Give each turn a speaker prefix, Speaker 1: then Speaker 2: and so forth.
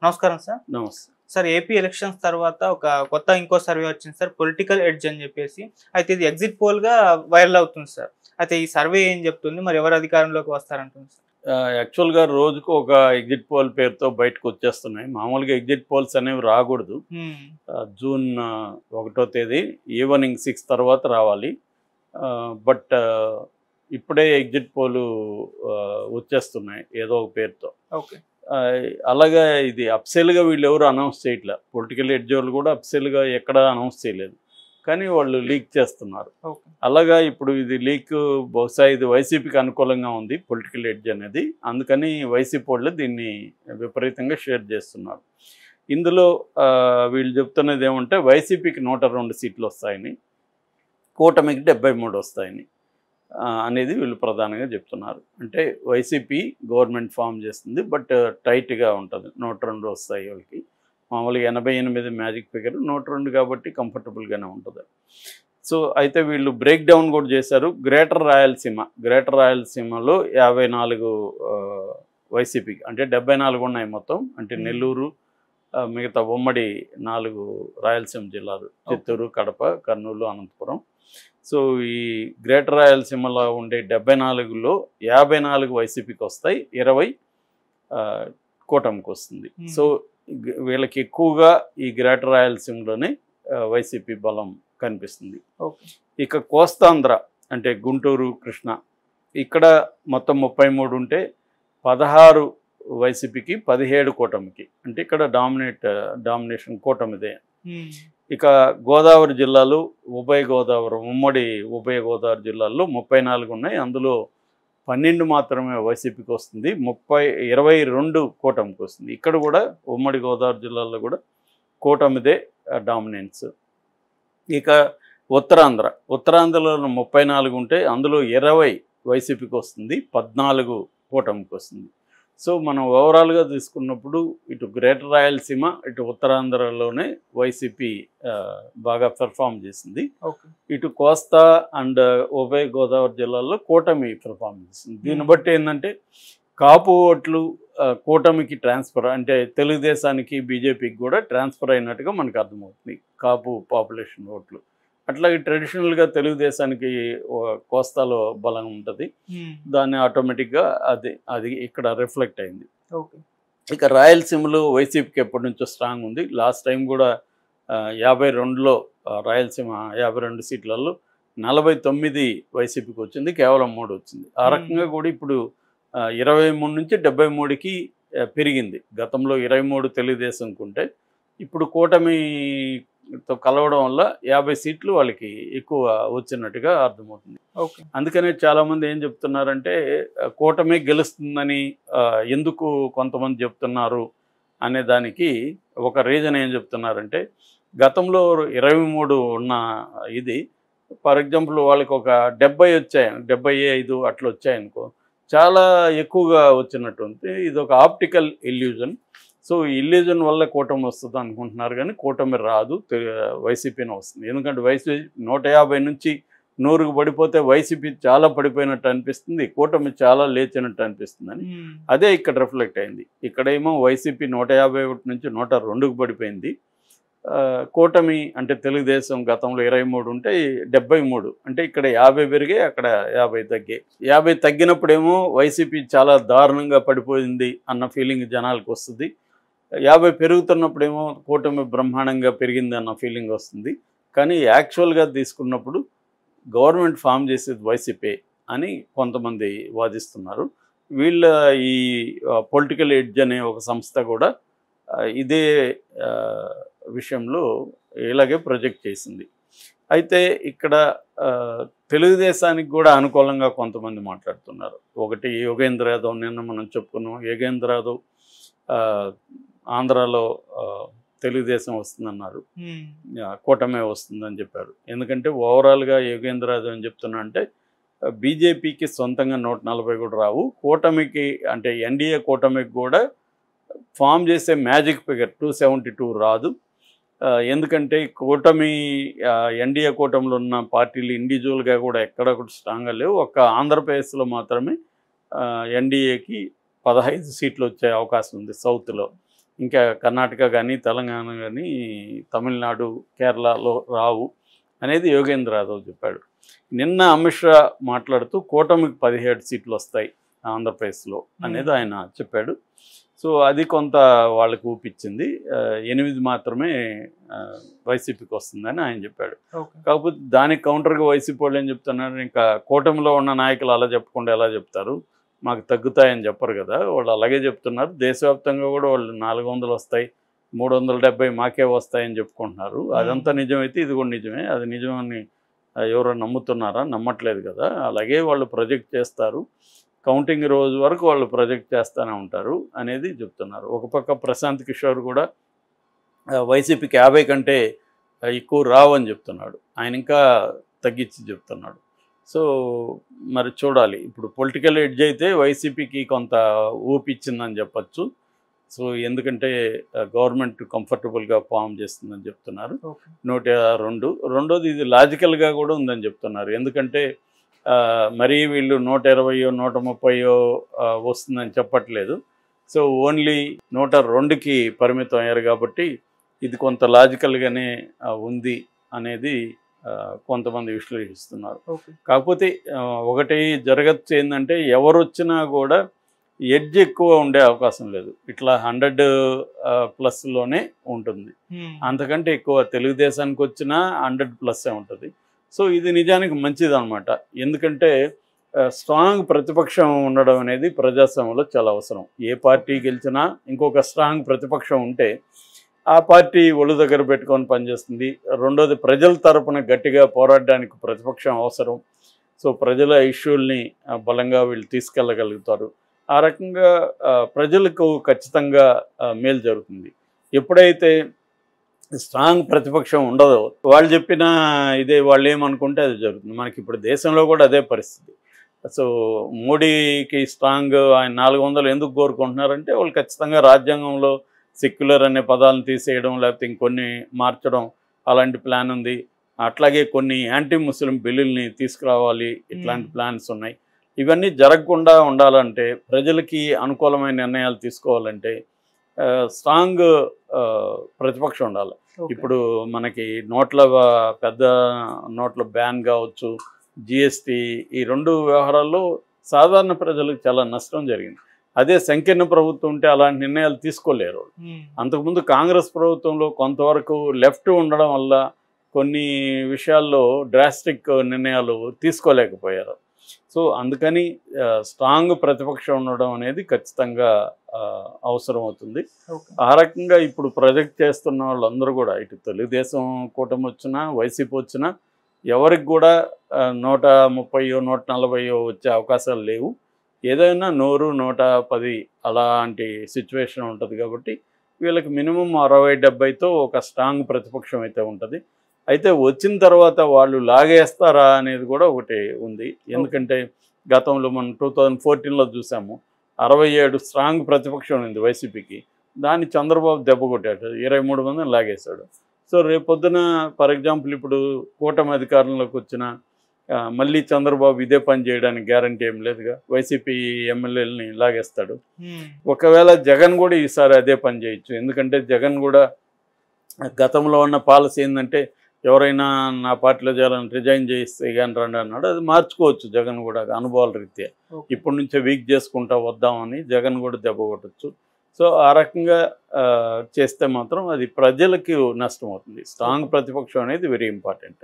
Speaker 1: నమస్కారం సార్.
Speaker 2: నమస్తే.
Speaker 1: Sir AP elections తర్వాత ఇంకో సర్వే వచ్చింది సార్. పొలిటికల్ ఎడ్జ్ అని చెప్పేసి. అయితే ఇది ఎగ్జిట్ పోల్‌గా వైరల్ అవుతుంది సార్. అయితే ఈ సర్వే ఏం చెప్తుంది? మరి ఎవరు అధికారంలోకి వస్తారంటుంది సార్?
Speaker 2: యాక్చువల్‌గా రోజుకు ఒక ఎగ్జిట్ పోల్ పేరుతో బయటకొచ్చేస్తున్నాయి. మామూలుగా ఎగ్జిట్ పోల్స్ అనేవి రాకూడదు. జూన్ 1వ తేదీ ఈవినింగ్ 6 తర్వాత రావాలి. బట్ ఇప్పుడే ఎగ్జిట్ పోలు వచ్చేస్తున్నాయి ఏదో ఒక పేరుతో.
Speaker 1: ఓకే.
Speaker 2: అలాగా ఇది అఫీషియల్‌గా వీళ్ళెవరు అనౌన్స్ చేయట్లే. పొలిటికల్ ఎడ్జ్ వాళ్ళు కూడా అఫీషియల్‌గా ఎక్కడా అనౌన్స్ చేయలేదు. కానీ వాళ్ళు లీక్ చేస్తున్నారు. అలాగా ఇప్పుడు ఇది లీక్ బహుశా ఇది వైసీపీకి అనుకూలంగా ఉంది పొలిటికల్ ఎడ్జ్ అనేది. అందుకని వైసీపీ వాళ్ళు దీన్ని విపరీతంగా షేర్ చేస్తున్నారు. ఇందులో వీళ్ళు చెప్తున్నది ఏమంటే వైసీపీకి 102 సీట్లు వస్తాయని, కూటమికి 73 వస్తాయని అనేది వీళ్ళు ప్రధానంగా చెప్తున్నారు. అంటే వైసీపీ గవర్నమెంట్ ఫామ్ చేస్తుంది, బట్ టైట్గా ఉంటుంది. 102 వస్తాయి వాళ్ళకి. మామూలుగా 88 మ్యాజిక్ ఫిగర్, 102 కాబట్టి కంఫర్టబుల్గానే ఉంటుంది. సో అయితే వీళ్ళు బ్రేక్ డౌన్ కూడా చేశారు. గ్రేటర్ రాయలసీమలో 54 వైసీపీకి, అంటే 74 ఉన్నాయి మొత్తం. అంటే నెల్లూరు, మిగతా ఉమ్మడి 4 రాయలసీమ జిల్లాలు, చిత్తూరు, కడప, కర్నూలు, అనంతపురం. సో ఈ గ్రేటర్ రాయలసీమలో ఉండే 74లో 54 వైసీపీకి వస్తాయి, 20 కూటమికి వస్తుంది. సో వీళ్ళకి ఎక్కువగా ఈ గ్రేటర్ రాయలసీమలోనే వైసీపీ బలం కనిపిస్తుంది. ఇక కోస్తాంధ్ర అంటే గుంటూరు, కృష్ణ, ఇక్కడ మొత్తం 33 ఉంటే 16 వైసీపీకి, 17 కూటమికి. అంటే ఇక్కడ డామినేషన్ కూటమిదే. ఇక గోదావరి జిల్లాలు, ఉమ్మడి ఉభయ గోదావరి జిల్లాల్లో 34 ఉన్నాయి. అందులో 12 మాత్రమే వైసీపీకి వస్తుంది, 22 కూటమికి వస్తుంది. ఇక్కడ కూడా ఉమ్మడి గోదావరి జిల్లాల్లో కూడా కూటమిదే డామినెన్స్. ఇక ఉత్తరాంధ్రలో 34 ఉంటే అందులో 20 వైసీపీకి వస్తుంది, 14 కూటమికి వస్తుంది. సో మనం ఓవరాల్గా తీసుకున్నప్పుడు ఇటు గ్రేటర్ రాయలసీమ, ఇటు ఉత్తరాంధ్రలోనే వైసీపీ బాగా పెర్ఫామ్ చేసింది. ఇటు కోస్తా అండ్ ఉభయ గోదావరి జిల్లాల్లో కూటమి పెర్ఫామ్ చేసింది. దీన్ని బట్టి ఏంటంటే కాపు ఓట్లు కూటమికి ట్రాన్స్ఫర్, అంటే తెలుగుదేశానికి, బీజేపీకి కూడా ట్రాన్స్ఫర్ అయినట్టుగా మనకు అర్థమవుతుంది కాపు పాపులేషన్ ఓట్లు. అట్లాగే ట్రెడిషనల్గా తెలుగుదేశానికి కోస్తాలో బలం ఉంటుంది, దాన్ని ఆటోమేటిక్గా అది ఇక్కడ రిఫ్లెక్ట్ అయింది. ఇక రాయలసీమలో వైసీపీకి ఎప్పటి నుంచో స్ట్రాంగ్ ఉంది. లాస్ట్ టైం కూడా 52లో రాయలసీమ 52 సీట్లలో 49 వైసీపీకి వచ్చింది, కేవలం 3 వచ్చింది. ఆ రకంగా కూడా ఇప్పుడు 23 నుంచి 73కి పెరిగింది. గతంలో 23 తెలుగుదేశంకి ఉంటే ఇప్పుడు కూటమితో కలవడం వల్ల 50 సీట్లు వాళ్ళకి ఎక్కువ వచ్చినట్టుగా అర్థమవుతుంది. అందుకనే చాలామంది ఏం చెప్తున్నారంటే కూటమి గెలుస్తుందని ఎందుకు కొంతమంది చెప్తున్నారు అనే దానికి ఒక రీజన్ ఏం చెప్తున్నారంటే, గతంలో 23 ఉన్న ఇది, ఫర్ ఎగ్జాంపుల్ వాళ్ళకి ఒక 70 వచ్చాయి, 75 అట్లా వచ్చాయనుకో, చాలా ఎక్కువగా వచ్చినట్టుంది. ఇది ఒక ఆప్టికల్ ఇల్యూజన్. సో ఈ ఇల్యూజన్ వల్ల కూటమి వస్తుంది అనుకుంటున్నారు, కానీ కూటమి రాదు, వైసీపీనే వస్తుంది. ఎందుకంటే వైసీపీ 150 నుంచి 100కు పడిపోతే వైసీపీ చాలా పడిపోయినట్టు అనిపిస్తుంది, కూటమి చాలా లేచినట్టు అనిపిస్తుందని అదే ఇక్కడ రిఫ్లెక్ట్ అయింది. ఇక్కడేమో వైసీపీ 151 నుంచి 102కు పడిపోయింది. కూటమి అంటే తెలుగుదేశం గతంలో 23 ఉంటే 73, అంటే ఇక్కడ 50 పెరిగాయి, అక్కడ 50 తగ్గాయి. 50 తగ్గినప్పుడేమో వైసీపీ చాలా దారుణంగా పడిపోయింది అన్న ఫీలింగ్ జనాలకు వస్తుంది. 50 పెరుగుతున్నప్పుడేమో కూటమి బ్రహ్మాండంగా పెరిగింది అన్న ఫీలింగ్ వస్తుంది. కానీ యాక్చువల్గా తీసుకున్నప్పుడు గవర్నమెంట్ ఫామ్ చేసేది వైసీపీ అని కొంతమంది వాదిస్తున్నారు. వీళ్ళ ఈ పొలిటికల్ ఎడ్జ్ అనే ఒక సంస్థ కూడా ఇదే విషయంలో ఇలాగే ప్రొజెక్ట్ చేసింది. అయితే ఇక్కడ తెలుగుదేశానికి కూడా అనుకూలంగా కొంతమంది మాట్లాడుతున్నారు. ఒకటి యోగేంద్ర యాదవ్, నిన్న మనం చెప్పుకున్నాం, యోగేంద్ర యాదవ్ ఆంధ్రాలో తెలుగుదేశం వస్తుందన్నారు, కూటమే వస్తుందని చెప్పారు. ఎందుకంటే ఓవరాల్గా యోగేంద్ర యాదవ్ ఏం చెప్తున్నా అంటే బీజేపీకి సొంతంగా 140 కూడా రావు, కూటమికి అంటే ఎన్డీఏ కూటమికి కూడా ఫామ్ చేసే మ్యాజిక్ ఫిగర్ 272 రాదు. ఎందుకంటే కూటమి ఎన్డీఏ కూటమిలో ఉన్న పార్టీలు ఇండివిజువల్గా కూడా ఎక్కడ కూడా స్ట్రాంగ్గా లేవు. ఒక్క ఆంధ్రప్రదేశ్లో మాత్రమే ఎన్డీఏకి 15 సీట్లు వచ్చే అవకాశం ఉంది సౌత్లో. ఇంకా కర్ణాటక కానీ తెలంగాణ కానీ తమిళనాడు కేరళలో రావు అనేది యోగేంద్ర యాదవ్ చెప్పాడు. నిన్న అమిత్ షా మాట్లాడుతూ కూటమికి 17 సీట్లు వస్తాయి ఆంధ్రప్రదేశ్లో అనేది ఆయన చెప్పాడు. సో అది కొంత వాళ్ళకి ఊపిచ్చింది. 8 మాత్రమే వైసీపీకి వస్తుందని ఆయన చెప్పాడు. కాకపోతే దానికి కౌంటర్గా వైసీపీ వాళ్ళు ఏం చెప్తున్నారు, ఇంకా కూటమిలో ఉన్న నాయకులు అలా చెప్పకుండా ఎలా చెప్తారు, మాకు తగ్గుతాయని చెప్పరు కదా, వాళ్ళు అలాగే చెప్తున్నారు. దేశవ్యాప్తంగా కూడా వాళ్ళు 400 వస్తాయి, 370 మాకే వస్తాయని చెప్పుకుంటున్నారు. అదంతా నిజమైతే ఇది కూడా నిజమే. అది నిజమని ఎవరో నమ్ముతున్నారా? నమ్మట్లేదు కదా. అలాగే వాళ్ళు ప్రొజెక్ట్ చేస్తారు, కౌంటింగ్ రోజు వరకు వాళ్ళు ప్రొజెక్ట్ చేస్తూనే ఉంటారు అనేది చెప్తున్నారు. ఒక పక్క ప్రశాంత్ కిషోర్ కూడా వైసీపీకి 50 కంటే ఎక్కువ రావని చెప్తున్నాడు. ఆయన ఇంకా తగ్గించి చెప్తున్నాడు. సో మరి చూడాలి. ఇప్పుడు పొలిటికల్ ఎడ్జ్ అయితే వైసీపీకి కొంత ఊపిచ్చిందని చెప్పచ్చు. సో ఎందుకంటే గవర్నమెంట్ కంఫర్టబుల్గా ఫామ్ చేస్తుందని చెప్తున్నారు. 102. రెండోది ఇది లాజికల్గా కూడా ఉందని చెప్తున్నారు. ఎందుకంటే మరీ వీళ్ళు 120 130 వస్తుందని చెప్పట్లేదు. సో ఓన్లీ 102కి పరిమితం అయ్యారు కాబట్టి ఇది కొంత లాజికల్గానే ఉంది అనేది కొంతమంది విశ్లేషిస్తున్నారు. కాకపోతే ఒకటి జరగచ్చు ఏంటంటే ఎవరు వచ్చినా కూడా ఎడ్జ్ ఎక్కువ ఉండే అవకాశం లేదు. ఇట్లా 100+లోనే ఉంటుంది. అంతకంటే ఎక్కువ తెలుగుదేశానికి వచ్చినా 100+ ఉంటుంది. సో ఇది నిజానికి మంచిది అనమాట. ఎందుకంటే స్ట్రాంగ్ ప్రతిపక్షం ఉండడం అనేది ప్రజాస్వామ్యంలో చాలా అవసరం. ఏ పార్టీ గెలిచినా ఇంకొక స్ట్రాంగ్ ప్రతిపక్షం ఉంటే ఆ పార్టీ ఒళ్ళు దగ్గర పెట్టుకొని పనిచేస్తుంది. రెండోది ప్రజల తరపున గట్టిగా పోరాడడానికి ప్రతిపక్షం అవసరం. సో ప్రజల ఇష్యూల్ని బలంగా వీళ్ళు తీసుకెళ్ళగలుగుతారు. ఆ రకంగా ప్రజలకు ఖచ్చితంగా మేలు జరుగుతుంది. ఎప్పుడైతే స్ట్రాంగ్ ప్రతిపక్షం ఉండదో వాళ్ళు చెప్పిన ఇదే వాళ్ళు ఏమనుకుంటే అది జరుగుతుంది. మనకి ఇప్పుడు దేశంలో కూడా అదే పరిస్థితి. సో మోడీకి స్ట్రాంగ్ ఆయన 400 ఎందుకు కోరుకుంటున్నారంటే వాళ్ళు ఖచ్చితంగా రాజ్యాంగంలో సెక్యులర్ అనే పదాలను తీసేయడం లేకపోతే ఇంకొన్ని మార్చడం అలాంటి ప్లాన్ ఉంది. అట్లాగే కొన్ని యాంటీ ముస్లిం బిల్లుల్ని తీసుకురావాలి, ఇట్లాంటి ప్లాన్స్ ఉన్నాయి. ఇవన్నీ జరగకుండా ఉండాలంటే ప్రజలకి అనుకూలమైన నిర్ణయాలు తీసుకోవాలంటే స్ట్రాంగ్ ప్రతిపక్షం ఉండాలి. ఇప్పుడు మనకి పెద్ద నోట్ల బ్యాన్ కావచ్చు, జిఎస్టీ, ఈ 2 వ్యవహారాల్లో సాధారణ ప్రజలకు చాలా నష్టం జరిగింది. అదే సంకీర్ణ ప్రభుత్వం ఉంటే అలాంటి నిర్ణయాలు తీసుకోలేరు. అంతకుముందు కాంగ్రెస్ ప్రభుత్వంలో కొంతవరకు లెఫ్ట్ ఉండడం వల్ల కొన్ని విషయాల్లో డ్రాస్టిక్ నిర్ణయాలు తీసుకోలేకపోయారు. సో అందుకని స్ట్రాంగ్ ప్రతిపక్షం ఉండడం అనేది ఖచ్చితంగా అవసరం అవుతుంది. ఆ రకంగా ఇప్పుడు ప్రొజెక్ట్ చేస్తున్న వాళ్ళందరూ కూడా ఇటు తెలుగుదేశం కూటమి వచ్చినా వైసీపీ వచ్చినా ఎవరికి కూడా 130 140 వచ్చే అవకాశాలు లేవు. ఏదైనా 100 110 అలాంటి సిచ్యువేషన్ ఉంటుంది. కాబట్టి వీళ్ళకి మినిమం 60-70తో ఒక స్ట్రాంగ్ ప్రతిపక్షం అయితే ఉంటుంది. అయితే వచ్చిన తర్వాత వాళ్ళు లాగేస్తారా అనేది కూడా ఒకటి ఉంది. ఎందుకంటే గతంలో మనం 2014లో చూసాము, 67 స్ట్రాంగ్ ప్రతిపక్షం ఉంది వైసీపీకి. దాన్ని చంద్రబాబు దెబ్బ కొట్టాడు, 23 మందిని లాగేశాడు. సో రేపొద్దున ఫర్ ఎగ్జాంపుల్ ఇప్పుడు కూటమి అధికారంలోకి వచ్చిన మళ్ళీ చంద్రబాబు ఇదే పని చేయడానికి గ్యారంటీ ఏం లేదుగా. వైసీపీ ఎమ్మెల్యేలని లాగేస్తాడు. ఒకవేళ జగన్ కూడా ఈసారి అదే పని చేయొచ్చు. ఎందుకంటే జగన్ కూడా గతంలో ఉన్న పాలసీ ఏంటంటే ఎవరైనా నా పార్టీలో చేయాలని రిజైన్ చేయిస్తే కానీ రండి అన్నాడు. అది మార్చుకోవచ్చు జగన్ కూడా అనుభవాల రీత్యా. ఇప్పటి నుంచే వీక్ చేసుకుంటా వద్దామని జగన్ కూడా దెబ్బ కొట్టచ్చు. సో ఆ రకంగా చేస్తే మాత్రం అది ప్రజలకి నష్టం అవుతుంది. స్ట్రాంగ్ ప్రతిపక్షం అనేది వెరీ ఇంపార్టెంట్.